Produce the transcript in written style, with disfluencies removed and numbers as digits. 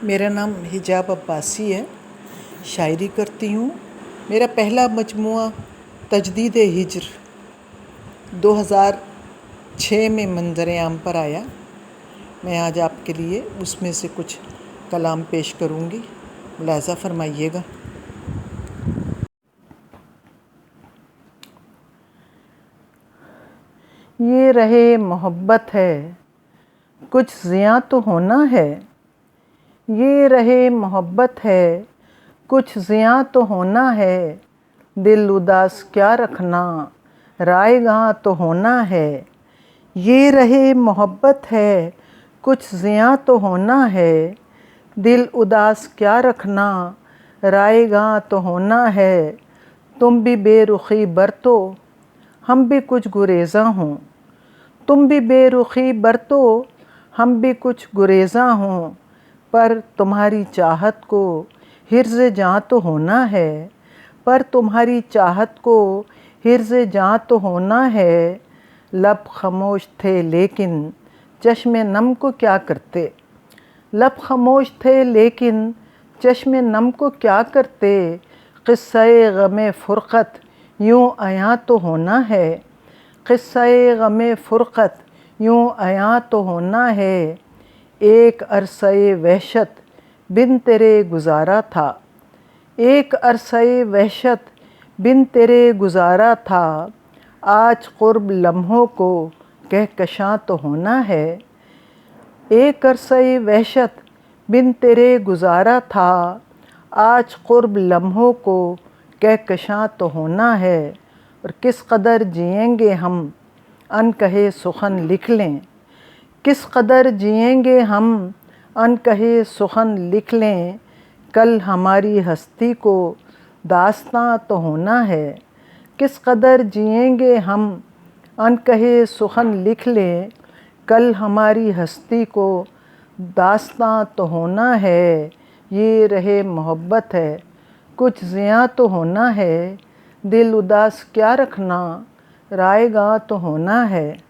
मेरा नाम हिजाब अब्बासी है। शायरी करती हूँ। मेरा पहला मजमूआ तजदीद हिज्र 2006 में मंज़र आम पर आया। मैं आज आपके लिए उसमें से कुछ कलाम पेश करूँगी, मुलाज़ा फरमाइएगा। ये रहे मोहब्बत है, कुछ ज़ियाँ तो होना है। ये रहे मोहब्बत है, कुछ ज़ियाँ तो होना है। दिल उदास क्या रखना, रायगां तो होना है। ये रहे मोहब्बत है, कुछ ज़ियाँ तो होना है। दिल उदास क्या रखना, रायगां तो होना है। तुम भी बेरुखी बरतो, हम भी कुछ गुरेज़ा हों। तुम भी बेरुखी बरतो, हम भी कुछ गुरेज़ा हों। पर तुम्हारी चाहत को हिर्ज़ जाँ तो होना है। पर तुम्हारी चाहत को हिर्ज़ जाँ तो होना है। लब खामोश थे लेकिन चश्मे नम को क्या करते। लब खामोश थे लेकिन चश्मे नम को क्या करते। क़िस्सा-ए ग़म-ए फ़ुरक़त यूँ अयां तो होना है। क़िस्सा-ए ग़म-ए फ़ुरक़त यूँ अयां तो होना है। एक अरसा-ए वहशत बिन तेरे गुज़ारा था। एक अरसा-ए वहशत बिन तेरे गुज़ारा था। आज क़ुर्ब लम्हों को कहकशां तो होना है। एक अरसा-ए वहशत बिन तेरे गुज़ारा था। आज क़ुर्ब लम्हों को कहकशां तो होना है। और किस कदर जिएंगे हम अनकहे सुखन लिख लें। किस कदर जिएंगे हम अनकहे सुखन लिख लें। कल हमारी हस्ती को दास्तां तो होना है। किस कदर जिएंगे हम अनकहे सुखन लिख लें। कल हमारी हस्ती को दास्तां तो होना है। ये रहे मोहब्बत है, कुछ ज़ियाँ तो होना है। दिल उदास क्या रखना, रायगां तो होना है।